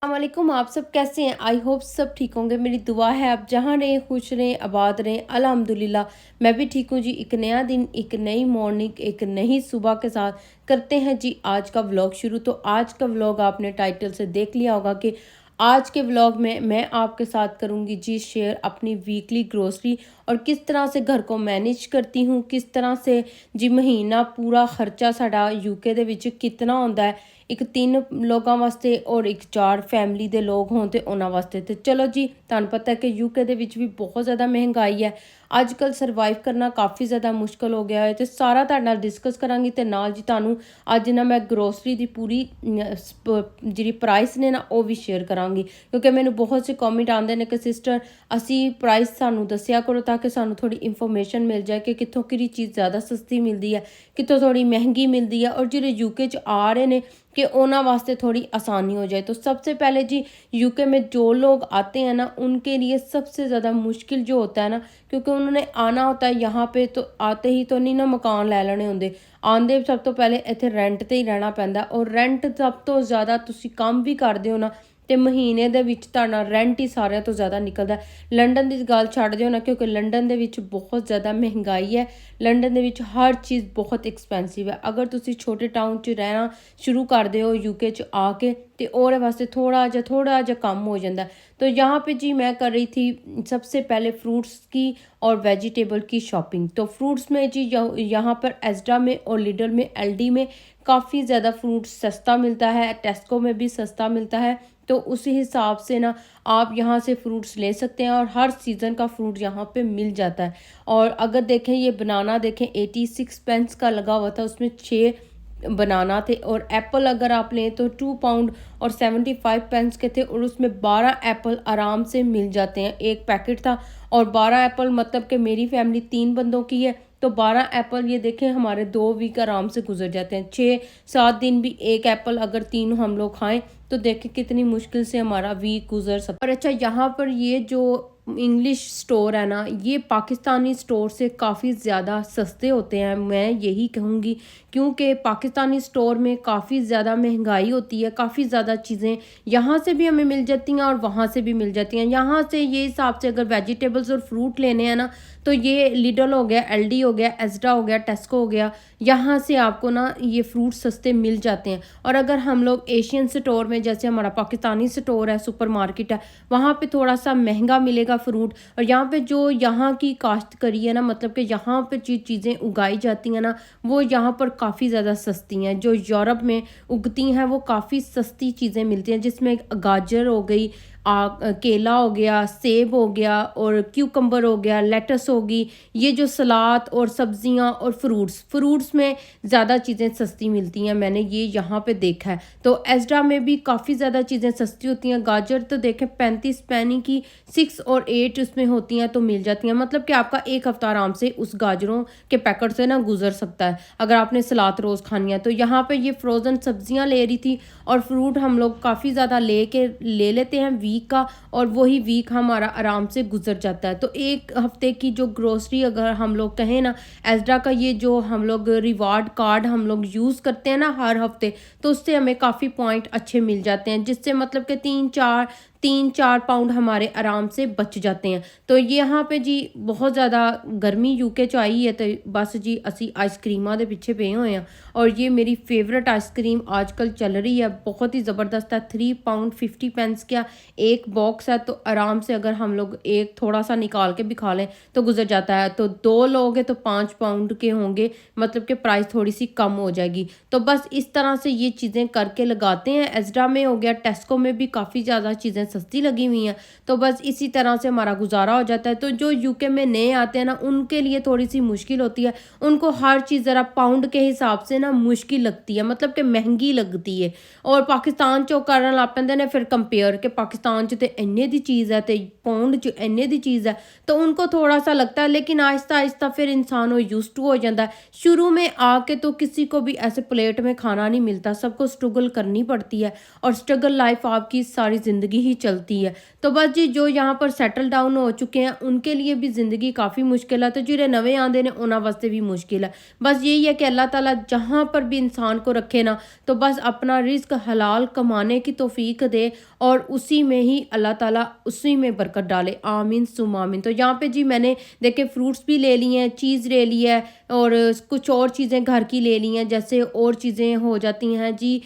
वालेकुम। आप सब कैसे हैं? आई होप सब ठीक होंगे। मेरी दुआ है आप जहाँ रहें खुश रहें आबाद रहें। अल्हम्दुलिल्लाह मैं भी ठीक हूँ जी। एक नया दिन, एक नई मॉर्निंग, एक नई सुबह के साथ करते हैं जी आज का व्लॉग शुरू। तो आज का व्लॉग आपने टाइटल से देख लिया होगा कि आज के व्लॉग में मैं आपके साथ करूँगी जी शेयर अपनी वीकली ग्रोसरी और किस तरह से घर को मैनेज करती हूँ, किस तरह से जी महीना पूरा खर्चा साडा यूके ਦੇ ਵਿੱਚ कितना ਹੁੰਦਾ है, एक 3 लोगों वास्ते और एक 4 फैमिली ਦੇ लोग हों ਤੇ ਉਹਨਾਂ ਵਾਸਤੇ। ਤੇ ਚਲੋ ਜੀ, ਤੁਹਾਨੂੰ ਪਤਾ ਹੈ ਕਿ यूके ਦੇ ਵਿੱਚ ਵੀ ਬਹੁਤ ਜ਼ਿਆਦਾ ਮਹਿੰਗਾਈ ਹੈ। ਅੱਜ ਕੱਲ ਸਰਵਾਈਵ ਕਰਨਾ ਕਾਫੀ ਜ਼ਿਆਦਾ ਮੁਸ਼ਕਲ ਹੋ ਗਿਆ ਹੈ ਤੇ ਸਾਰਾ ਤੁਹਾਡੇ ਨਾਲ ਡਿਸਕਸ ਕਰਾਂਗੀ ਤੇ ਨਾਲ ਜੀ ਤੁਹਾਨੂੰ ਅੱਜ ਨਾ ਮੈਂ ਗਰੋਸਰੀ ਦੀ ਪੂਰੀ ਜਿਹੜੀ ਪ੍ਰਾਈਸ ਨੇ ਨਾ ਉਹ ਵੀ ਸ਼ੇਅਰ ਕਰਾਂਗੀ, ਕਿਉਂਕਿ ਮੈਨੂੰ ਬਹੁਤ ਸੇ ਕਮੈਂਟ ਆਉਂਦੇ ਨੇ ਕਿ ਸਿਸਟਰ ਅਸੀਂ ਪ੍ਰਾਈਸ ਸਾਨੂੰ ਦੱਸਿਆ ਕਰੋ ਤਾਂ ਕਿ ਸਾਨੂੰ ਥੋੜੀ ਇਨਫੋਰਮੇਸ਼ਨ ਮਿਲ ਜਾਏ ਕਿ ਕਿੱਥੋਂ ਕਿਹੜੀ ਚੀਜ਼ ਜ਼ਿਆਦਾ ਸਸਤੀ ਮਿਲਦੀ ਹੈ, कितों थोड़ी महंगी मिलती है और जो यूके च आ रहे हैं कि उन्होंने वास्ते थोड़ी आसानी हो जाए। तो सबसे पहले जी यूके में जो लोग आते हैं ना उनके लिए सबसे ज़्यादा मुश्किल जो होता है ना, क्योंकि उन्होंने आना होता है यहाँ पे तो आते ही तो नहीं ना मकान लै लेने होंगे। आंदे सब तो पहले इत्थे रेंट ते ही रहना पैंदा और रेंट सब तो ज़्यादा तुसी काम भी करदे हो ना ਤੇ ਮਹੀਨੇ ਦੇ ਵਿੱਚ ਤੁਹਾਡਾ ਰੈਂਟ ਹੀ ਸਾਰਿਆਂ ਤੋਂ ਜ਼ਿਆਦਾ ਨਿਕਲਦਾ। ਲੰਡਨ ਦੀ ਗੱਲ ਛੱਡ ਦਿਓ ਨਾ, ਕਿਉਂਕਿ ਲੰਡਨ ਦੇ ਵਿੱਚ ਬਹੁਤ ਜ਼ਿਆਦਾ ਮਹਿੰਗਾਈ ਹੈ। ਲੰਡਨ ਦੇ ਵਿੱਚ ਹਰ ਚੀਜ਼ ਬਹੁਤ ਐਕਸਪੈਂਸਿਵ ਹੈ। ਅਗਰ ਤੁਸੀਂ ਛੋਟੇ टाउन 'ਚ ਰਹਿਣਾ शुरू करते हो यूके च आके तो और वास्ते थोड़ा जा कम हो जाता है। तो यहाँ पे जी मैं कर रही थी सबसे पहले फ्रूट्स की और वेजिटेबल की शॉपिंग। तो फ्रूट्स में जी यहाँ पर एस्डा में और लिडल में एलडी में काफ़ी ज़्यादा फ्रूट सस्ता मिलता है, टेस्को में भी सस्ता मिलता है। तो उसी हिसाब से ना आप यहाँ से फ्रूट्स ले सकते हैं और हर सीज़न का फ्रूट यहाँ पे मिल जाता है। और अगर देखें ये बनाना देखें 86 पेंस का लगा हुआ था, उसमें 6 बनाना थे। और एप्पल अगर आप लें तो 2 पाउंड और 75 पेंस के थे और उसमें 12 एप्पल आराम से मिल जाते हैं। एक पैकेट था और 12 एप्पल, मतलब कि मेरी फैमिली 3 बंदों की है तो 12 एप्पल ये देखें हमारे 2 वीक आराम से गुजर जाते हैं। 6-7 दिन भी एक एप्पल अगर 3 हम लोग खाएं तो देखें कितनी मुश्किल से हमारा वीक गुजर सकता है। और अच्छा, यहाँ पर ये जो इंग्लिश स्टोर है ना, ये पाकिस्तानी स्टोर से काफ़ी ज़्यादा सस्ते होते हैं, मैं यही कहूँगी, क्योंकि पाकिस्तानी स्टोर में काफ़ी ज़्यादा महंगाई होती है। काफ़ी ज़्यादा चीज़ें यहाँ से भी हमें मिल जाती हैं और वहाँ से भी मिल जाती हैं। यहाँ से ये हिसाब से अगर वेजिटेबल्स और फ्रूट लेने हैं ना तो ये लिडल हो गया, एलडी हो गया, एस्डा हो गया, टेस्को हो गया, यहाँ से आपको ना ये फ्रूट सस्ते मिल जाते हैं। और अगर हम लोग एशियन स्टोर में, जैसे हमारा पाकिस्तानी स्टोर है, सुपर मार्केट है, वहाँ पे थोड़ा सा महंगा मिलेगा फ्रूट। और यहाँ पे जो यहाँ की काश्त करी है ना, मतलब कि यहाँ पे जो चीज़ें उगाई जाती हैं ना वो यहाँ पर काफ़ी ज़्यादा सस्ती हैं। जो यूरोप में उगती हैं वो काफ़ी सस्ती चीज़ें मिलती हैं, जिसमें गाजर हो गई, केला हो गया, सेब हो गया और क्यूकम्बर हो गया, लेटस होगी, ये जो सलाद और सब्जियां और फ्रूट्स में ज़्यादा चीज़ें सस्ती मिलती हैं, मैंने ये यहाँ पे देखा है। तो एस्डा में भी काफ़ी ज़्यादा चीज़ें सस्ती होती हैं। गाजर तो देखें 35 पैनी की 6 और 8 उसमें होती हैं तो मिल जाती हैं, मतलब कि आपका एक हफ्ता आराम से उस गाजरों के पैकेट से ना गुजर सकता है अगर आपने सलाद रोज़ खानी है। तो यहाँ पे ये फ्रोज़न सब्जियाँ ले रही थी और फ्रूट हम लोग काफ़ी ज़्यादा ले लेते हैं वीक का, और वही वीक हमारा आराम से गुजर जाता है। तो एक हफ्ते की जो ग्रोसरी अगर हम लोग कहें ना, एस्डा का ये जो हम लोग रिवार्ड कार्ड हम लोग यूज़ करते हैं ना हर हफ्ते, तो उससे हमें काफ़ी पॉइंट अच्छे मिल जाते हैं, जिससे मतलब कि 3-4 पाउंड हमारे आराम से बच जाते हैं। तो यहाँ पे जी बहुत ज़्यादा गर्मी यूके च आई है तो बस जी असी आइसक्रीमां दे पिछे पे हुए हैं। और ये मेरी फेवरेट आइसक्रीम आजकल चल रही है, बहुत ही ज़बरदस्त है। 3 पाउंड 50 पेंस का एक बॉक्स है, तो आराम से अगर हम लोग एक थोड़ा सा निकाल के भी खा लें तो गुजर जाता है। तो 2 लोग हैं तो 5 पाउंड के होंगे, मतलब कि प्राइस थोड़ी सी कम हो जाएगी। तो बस इस तरह से ये चीज़ें करके लगाते हैं। एस्डा में हो गया, टेस्को में भी काफ़ी ज़्यादा चीज़ें सस्ती लगी हुई हैं, तो बस इसी तरह से हमारा गुजारा हो जाता है। तो जो यूके में नए आते हैं ना उनके लिए थोड़ी सी मुश्किल होती है, उनको हर चीज़ ज़रा पाउंड के हिसाब से ना मुश्किल लगती है, मतलब कि महंगी लगती है। और पाकिस्तान चो करन लग पैंदे ने फिर कंपेयर कि पाकिस्तान च ते इन्ने दी चीज़ है तो पाउंड च इन्ने दी चीज़ है, तो उनको थोड़ा सा लगता है। लेकिन आहिस्ता आहिस्ता फिर इंसान वो यूज्ड टू हो जाता है। शुरू में आके तो किसी को भी ऐसे प्लेट में खाना नहीं मिलता, सबको स्ट्रगल करनी पड़ती है और स्ट्रगल लाइफ आपकी सारी ज़िंदगी ही चलती है। तो बस जी जो यहाँ पर सैटल डाउन हो चुके हैं उनके लिए भी ज़िंदगी काफ़ी मुश्किल है, तो ਜਿਹੜੇ नवे आंदे ने उन्होंने वास्ते भी मुश्किल है। बस यही है कि अल्लाह ताला जहाँ पर भी इंसान को रखे ना, तो बस अपना रिज़्क हलाल कमाने की तौफ़ीक दे और उसी में ही अल्लाह ताला उसी में बरकत डाले। आमीन सुम आमीन। तो यहाँ पे जी मैंने देखिए फ्रूट्स भी ले लिए हैं, चीज़ ले ली है और कुछ और चीज़ें घर की ले ली हैं, जैसे और चीज़ें हो जाती हैं जी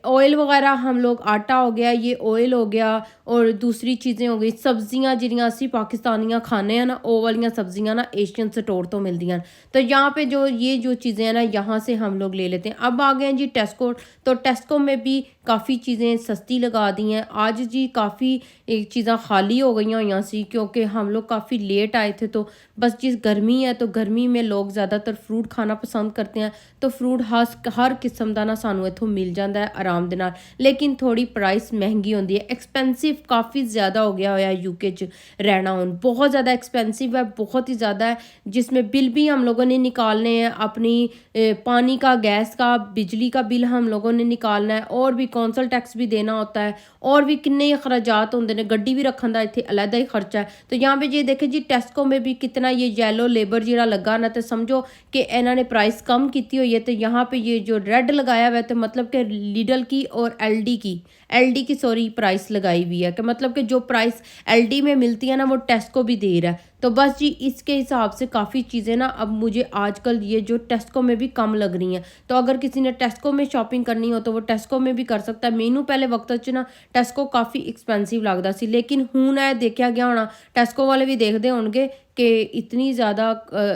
ऑयल वगैरह हम लोग, आटा हो गया, ये ऑयल हो गया और दूसरी चीज़ें हो गई, सब्जियां जिहड़ियां असी पाकिस्तानियां खाने हैं ना, वो वालियां सब्जियां ना एशियन स्टोर तो मिलदियां हैं। तो यहाँ पे जो ये जो चीज़ें हैं ना, यहाँ से हम लोग ले लेते हैं। अब आ गए हैं जी टेस्को। तो टेस्को में भी काफ़ी चीज़ें सस्ती लगा दी हैं। आज जी काफ़ी चीज़ां खाली हो गई हुई सी, क्योंकि हम लोग काफ़ी लेट आए थे। तो बस जिस गर्मी है, तो गर्मी में लोग ज़्यादातर फ्रूट खाना पसंद करते हैं, तो फ्रूट हर किस्म का ना सानू इत्थों मिल जाता है आराम दे नाल, लेकिन थोड़ी प्राइस महंगी होती है। एक्सपेंसिव काफ़ी ज़्यादा हो गया होया यूके च रहना, हुन बहुत ज़्यादा एक्सपेंसिव है, बहुत ही ज़्यादा है, जिसमें बिल भी हम लोगों ने निकालने हैं अपनी, पानी का, गैस का, बिजली का बिल हम लोगों ने निकालना है, और भी कौंसल टैक्स भी देना होता है, और भी किन्ने अखराजात होंगे ने, गड्डी भी रखने का इत्थे अलहदा ही खर्चा है। तो यहाँ पे ये देखे जी टेस्को में भी कितना ये येलो लेबर जिहड़ा लगा ना, तो समझो कि इन्होंने प्राइस कम की हुई है। तो यहाँ पे ये जो रेड लगाया हुआ है, तो मतलब कि लिडल की और एलडी की सॉरी प्राइस लगाई हुई है, कि मतलब कि जो प्राइस एलडी में मिलती है ना, वो टेस्को भी दे रहा है। तो बस जी इसके हिसाब से काफ़ी चीज़ें ना अब मुझे आजकल ये जो टेस्को में भी कम लग रही हैं। तो अगर किसी ने टेस्को में शॉपिंग करनी हो तो वो टेस्को में भी कर सकता है। मैनू पहले वक्त च ना टेस्को काफ़ी एक्सपेंसिव लगता सी, लेकिन हुण ਇਹ देखा गया होना, टेस्को वाले भी देखते होंगे कि इतनी ज़्यादा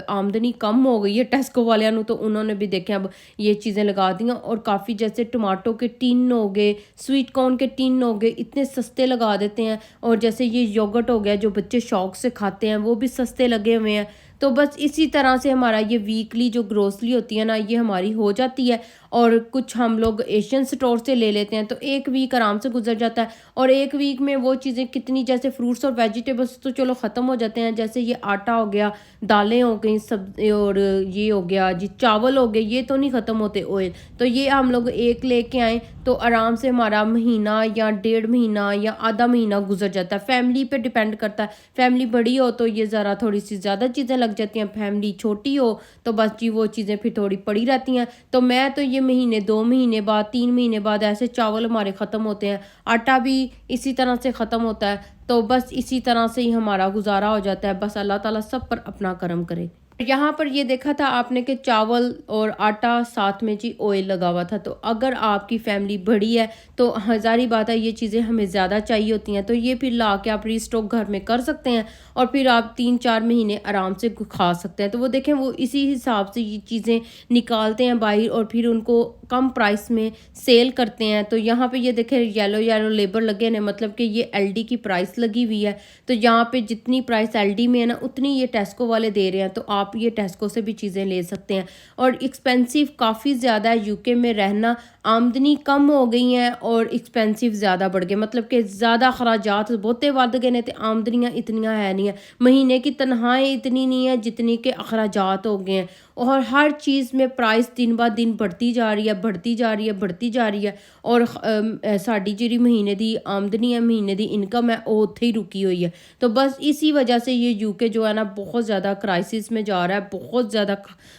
आमदनी कम हो गई है टेस्को वालियां नू, तो उन्होंने भी देखे अब ये चीज़ें लगा दी हैं। और काफ़ी जैसे टमाटो के टिन हो गए, स्वीट कॉर्न के टिन हो गए, इतने सस्ते लगा देते हैं। और जैसे ये योगर्ट हो गया, जो बच्चे शौक से खाते हैं, वो भी सस्ते लगे हुए हैं। तो बस इसी तरह से हमारा ये वीकली जो ग्रोसरी होती है ना, ये हमारी हो जाती है। और कुछ हम लोग एशियन स्टोर से ले लेते हैं, तो एक वीक आराम से गुजर जाता है। और एक वीक में वो चीज़ें कितनी, जैसे फ्रूट्स और वेजिटेबल्स तो चलो ख़त्म हो जाते हैं, जैसे ये आटा हो गया, दालें हो गई, सब, और ये हो गया जी चावल हो गए, ये तो नहीं ख़त्म होते, ऑयल। तो ये हम लोग एक लेके आएँ तो आराम से हमारा महीना या 1.5 महीना या आधा महीना गुजर जाता है। फैमिली पे डिपेंड करता है, फैमिली बड़ी हो तो ये ज़रा थोड़ी सी ज़्यादा चीज़ें लग जाती हैं, फैमिली छोटी हो तो बस जी वो चीज़ें फिर थोड़ी पड़ी रहती हैं। तो मैं तो ये महीने, 2 महीने बाद, 3 महीने बाद ऐसे चावल हमारे ख़त्म होते हैं, आटा भी इसी तरह से ख़त्म होता है। तो बस इसी तरह से ही हमारा गुजारा हो जाता है। बस अल्लाह ताला सब पर अपना करम करे। यहाँ पर ये देखा था आपने कि चावल और आटा साथ में जी ऑयल लगा हुआ था। तो अगर आपकी फैमिली बड़ी है तो हज़ारी बात है, ये चीज़ें हमें ज़्यादा चाहिए होती हैं, तो ये फिर ला के आप रीस्टॉक घर में कर सकते हैं और फिर आप 3-4 महीने आराम से खा सकते हैं। तो वो देखें, वो इसी हिसाब से ये चीज़ें निकालते हैं बाहर और फिर उनको कम प्राइस में सेल करते हैं। तो यहाँ पे ये देखें येलो लेबर लगे हैं, मतलब कि ये एलडी की प्राइस लगी हुई है। तो यहाँ पे जितनी प्राइस एलडी में है ना, उतनी ये टेस्को वाले दे रहे हैं। तो आप ये टेस्को से भी चीज़ें ले सकते हैं। और एक्सपेंसिव काफ़ी ज़्यादा है यूके में रहना, आमदनी कम हो गई हैं और एक्सपेंसिव ज़्यादा बढ़ गए, मतलब कि ज़्यादा खराजात बहुते वध गए ने, तो आमदनियाँ इतनियाँ है नहीं है, महीने की तनख्वाहें इतनी नहीं है जितनी के अखराजात हो गए हैं। और हर चीज़ में प्राइस दिन ब दिन बढ़ती जा रही है, बढ़ती जा रही है, बढ़ती जा रही है। और साड़ी जी महीने की आमदनी है, महीने की इनकम है, वो उत्थे ही रुकी हुई है। तो बस इसी वजह से ये यूके जो है ना बहुत ज़्यादा क्राइसिस में जा रहा है, बहुत ज़्यादा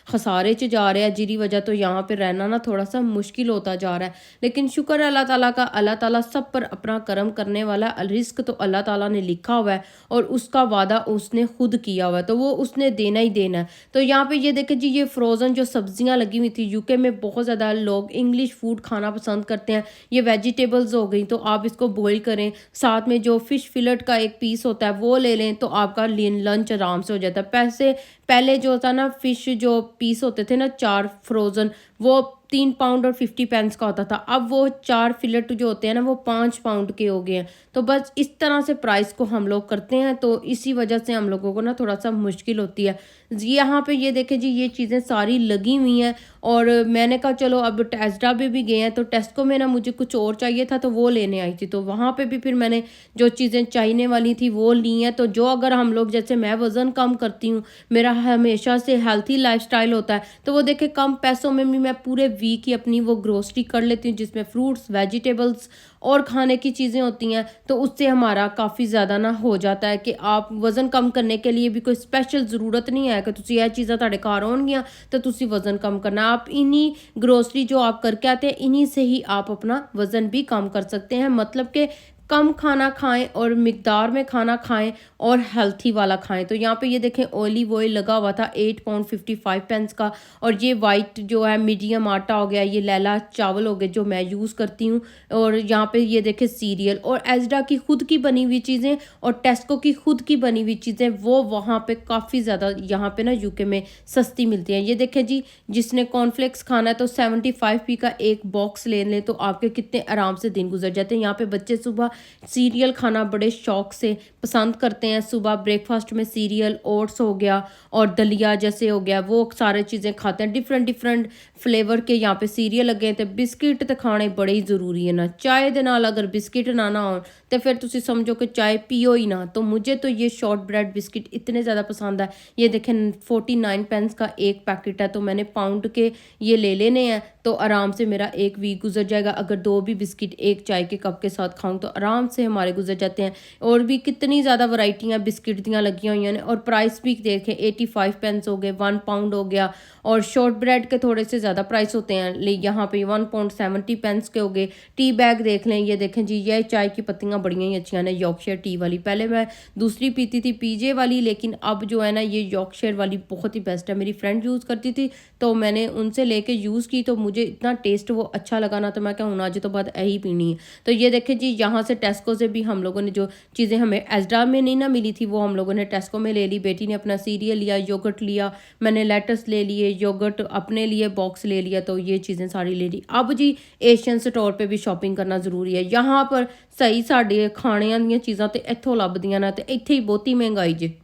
खसारे च जा रहा है, जिसकी वजह तो यहाँ पे रहना ना थोड़ा सा मुश्किल होता जा रहा है। लेकिन शुक्र है अल्लाह ताला का, अल्लाह ताला सब पर अपना करम करने वाला। रिस्क तो अल्लाह ताला ने लिखा हुआ है और उसका वादा उसने खुद किया हुआ है, तो वो उसने देना ही देना है। तो यहाँ पे ये देखें जी, ये फ्रोज़न जो सब्जियां लगी हुई थी, यूके में बहुत ज़्यादा लोग इंग्लिश फूड खाना पसंद करते हैं। ये वेजिटेबल्स हो गई, तो आप इसको बॉईल करें, साथ में जो फ़िश फिलेट का एक पीस होता है वो ले लें, तो आपका लंच आराम से हो जाता है। पहले जो था ना, फ़िश जो पीस होते थे ना 4 फ्रोज़न, वो 3 पाउंड और 50 पेंस का होता था। अब वो 4 फिलेट जो होते हैं ना, वो 5 पाउंड के हो गए हैं। तो बस इस तरह से प्राइस को हम लोग करते हैं, तो इसी वजह से हम लोगों को ना थोड़ा सा मुश्किल होती है। यहाँ पे ये देखें जी, ये चीज़ें सारी लगी हुई हैं। और मैंने कहा चलो अब टेस्डा भी गए हैं, तो टेस्को में ना मुझे कुछ और चाहिए था, तो वो लेने आई थी। तो वहाँ पे भी फिर मैंने जो चीज़ें चाहिए वाली थी वो ली हैं। तो जो अगर हम लोग, जैसे मैं वज़न कम करती हूँ, मेरा हमेशा से हेल्थी लाइफस्टाइल होता है, तो वो देखें कम पैसों में भी मैं पूरे वीक की अपनी वो ग्रोसरी कर लेती हूँ, जिसमें फ्रूट्स, वेजिटेबल्स और खाने की चीज़ें होती हैं। तो उससे हमारा काफ़ी ज़्यादा ना हो जाता है कि आप वज़न कम करने के लिए भी कोई स्पेशल ज़रूरत नहीं है कि तुसी यह चीज़ां तुहाडे घर होणगियां तो तुसी वज़न कम करना। आप इन्हीं ग्रोसरी जो आप करके आते हैं, इन्हीं से ही आप अपना वज़न भी कम कर सकते हैं। मतलब कि कम खाना खाएँ और मिकदार में खाना खाएँ और हेल्थी वाला खाएँ। तो यहाँ पे ये देखें ऑलिव ऑयल लगा हुआ था 8 पाउंड 55 पेंस का, और ये वाइट जो है मीडियम आटा हो गया, ये लैला चावल हो गए जो मैं यूज़ करती हूँ। और यहाँ पे ये देखें सीरियल और एज़डा की खुद की बनी हुई चीज़ें और टेस्को की खुद की बनी हुई चीज़ें, वो वहाँ पे काफ़ी ज़्यादा यहाँ पे ना यूके में सस्ती मिलती हैं। ये देखें जी, जिसने कॉर्नफ्लेक्स खाना है तो 75p का एक बॉक्स ले लें तो आपके कितने आराम से दिन गुजर जाते हैं। यहाँ पे बच्चे सुबह सीरियल खाना बड़े शौक से पसंद करते हैं। सुबह ब्रेकफास्ट में सीरियल, ओट्स हो गया और दलिया जैसे हो गया, वो सारे चीज़ें खाते हैं। डिफरेंट डिफरेंट फ्लेवर के यहाँ पे सीरियल लगे हैं। तो बिस्किट तो खाने बड़े ही ज़रूरी है ना, चाय दे नाल अगर बिस्किट ना हो तो फिर तुसी समझो कि चाय पियो ही ना। तो मुझे तो ये शॉर्ट ब्रेड बिस्किट इतने ज़्यादा पसंद है। ये देखें 49 पेंस का एक पैकेट है, तो मैंने पाउंड के ये ले लेने हैं, तो आराम से मेरा एक वीक गुजर जाएगा। अगर 2 भी बिस्किट एक चाय के कप के साथ खाऊं तो आराम से हमारे गुजर जाते हैं। और भी कितनी ज़्यादा वैरायटियाँ बिस्किट दियाँ लगी हुई हैं। और प्राइस भी देखें 85 पेंस हो गए, 1 पाउंड हो गया। और शॉर्ट ब्रेड के थोड़े से ज़्यादा प्राइस होते हैं, यहाँ पे 1 पाउंड 70 पेंस के हो गए। टी बैग देख लें, ये देखें जी, ये चाय की पत्तियाँ बड़ियाँ ही अच्छी हैं यॉर्कशायर टी वाली। पहले मैं दूसरी पीती थी पीजे वाली, लेकिन अब जो है ना ये यॉर्कशायर वाली बहुत ही बेस्ट है। मेरी फ्रेंड यूज़ करती थी तो मैंने उनसे लेके यूज़ की, तो मुझे इतना टेस्ट वो अच्छा लगा ना, तो मैं क्या हूँ आज तो बाद यही पीनी है। तो ये देखें जी, यहाँ से टेस्को से भी हम लोगों ने जो चीज़ें हमें एज़डा में नहीं ना मिली थी, वो हम लोगों ने टेस्को में ले ली। बेटी ने अपना सीरियल लिया, योगर्ट लिया, मैंने लेटस ले लिए, योगर्ट अपने लिए बॉक्स ले लिया, तो ये चीज़ें सारी ले ली। अब जी एशियन स्टोर पे भी शॉपिंग करना ज़रूरी है। यहाँ पर सही साढ़े खाने ਦੀਆਂ चीज़ां तो इत्थों ਲੱਭਦੀਆਂ ना, तो ਇੱਥੇ ही ਬਹੁਤੀ महंगाई जे।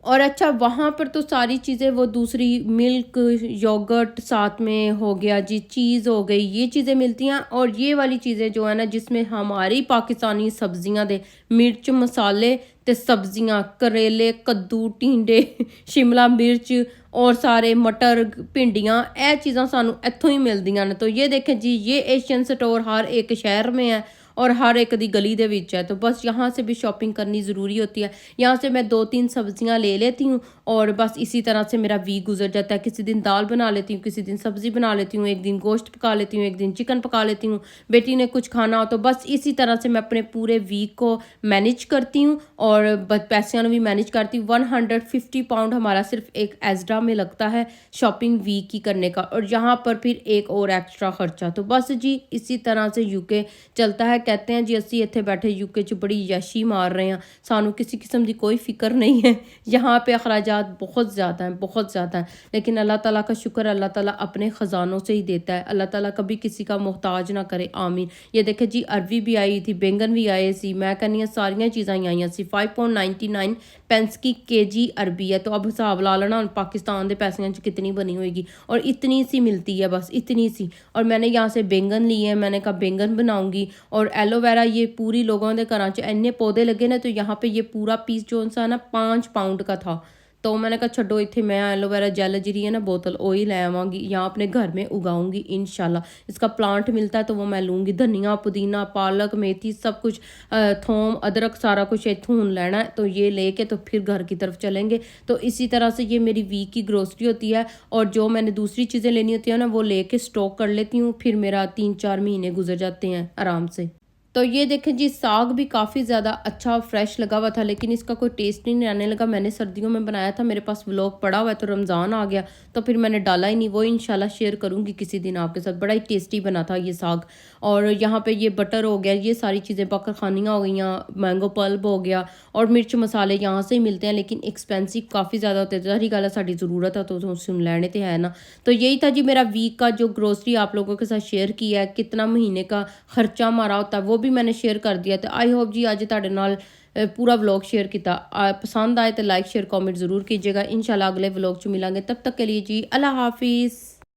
और अच्छा, वहाँ पर तो सारी चीज़ें वो दूसरी मिल्क, योगर्ट साथ में हो गया जी, चीज़ हो गई, ये चीज़ें मिलती हैं। और ये वाली चीज़ें जो है ना, जिसमें हमारी पाकिस्तानी सब्जियां दे मिर्च मसाले ते सब्जियां, करेले, कद्दू, टिंडे, शिमला मिर्च और सारे मटर, भिंडियाँ, ये चीज़ां सानू इत्थों ही मिलदियां ने। तो ये देखें जी, ये एशियन स्टोर हर एक शहर में है और हर एक दी गली दे विच है। तो बस यहाँ से भी शॉपिंग करनी ज़रूरी होती है। यहाँ से मैं 2-3 सब्जियाँ ले लेती हूँ और बस इसी तरह से मेरा वीक गुजर जाता है। किसी दिन दाल बना लेती हूँ, किसी दिन सब्ज़ी बना लेती हूँ, एक दिन गोश्त पका लेती हूँ, एक दिन चिकन पका लेती हूँ। बेटी ने कुछ खाना हो तो बस इसी तरह से मैं अपने पूरे वीक को मैनेज करती हूँ और पैसों भी मैनेज करती हूँ। 150 पाउंड हमारा सिर्फ एक एज़डा में लगता है शॉपिंग वीक की करने का, और यहाँ पर फिर एक और एक्स्ट्रा खर्चा। तो बस जी इसी तरह से यूके चलता है। कहते हैं जी ਅਸੀਂ ਇੱਥੇ बैठे यूके च बड़ी यशी मार रहे हैं, सानू किसी किस्म की कोई फ़िक्र नहीं है। यहाँ पे अखराजात बहुत ज़्यादा हैं, बहुत ज़्यादा हैं, लेकिन अल्लाह ताला का शुक्र, अल्लाह ताला अपने ख़जानों से ही देता है। अल्लाह ताला कभी किसी का मोहताज ना करे, आमीन। ये देखे जी, अरवी भी आई थी, बैंगन भी आए सी, मैं कहनी सारिया चीज़ां ही आईयां सी। 5.99 पेंस की केजी अरबी है। तो अब हिसाब ला लेना पाकिस्तान के पैसों कितनी बनी होगी, और इतनी सी मिलती है, बस इतनी सी। और मैंने यहाँ से बैंगन लिए हैं, मैंने कहा बैंगन बनाऊंगी। और एलोवेरा, ये पूरी लोगों के घर च इन्ने पौधे लगे ने, तो यहाँ पे ये पूरा पीस जो सा ना 5 पाउंड का था। तो मैंने कहा छड्डो, इतने मैं एलोवेरा जेल जी है ना बोतल, वो ही ले आवांगी, यहाँ अपने घर में उगाऊंगी इंशाल्लाह। इसका प्लांट मिलता है तो वो मैं लूँगी। धनिया, पुदीना, पालक, मेथी, सब कुछ, थोम, अदरक, सारा कुछ इत्थों हुण लेना है। तो ये लेके तो फिर घर की तरफ चलेंगे। तो इसी तरह से ये मेरी वीक की ग्रोसरी होती है। और जो मैंने दूसरी चीज़ें लेनी होती है ना, वो लेके स्टॉक कर लेती हूँ, फिर मेरा 3-4 महीने गुजर जाते हैं आराम से। तो ये देखें जी, साग भी काफ़ी ज़्यादा अच्छा फ्रेश लगा हुआ था, लेकिन इसका कोई टेस्ट नहीं आने लगा। मैंने सर्दियों में बनाया था, मेरे पास व्लॉग पड़ा हुआ है, तो रमज़ान आ गया तो फिर मैंने डाला ही नहीं। वो इंशाल्लाह शेयर करूँगी किसी दिन आपके साथ। बड़ा ही टेस्टी बना था ये साग। और यहाँ पे ये बटर हो गया, ये सारी चीज़ें बकर खानियाँ हो गई, मैंगो पल्प हो गया, और मिर्च मसाले यहाँ से ही मिलते हैं, लेकिन एक्सपेंसिव काफ़ी ज़्यादा होते हैं। सारी गल साड़ी ज़रूरत है तो सुन लेने तो है ना। तो यही था जी मेरा वीक का जो ग्रोसरी आप लोगों के साथ शेयर किया है। कितना महीने का खर्चा हमारा होता है वो भी मैंने शेयर कर दिया। तो आई होप जी अज तुहाडे नाल पूरा व्लॉग शेयर किया। पसंद आए तो लाइक शेयर कमेंट ज़रूर कीजिएगा। इंशाल्लाह अगले व्लॉग च मिलांगे, तब तक के लिए जी अल्लाह हाफिज़।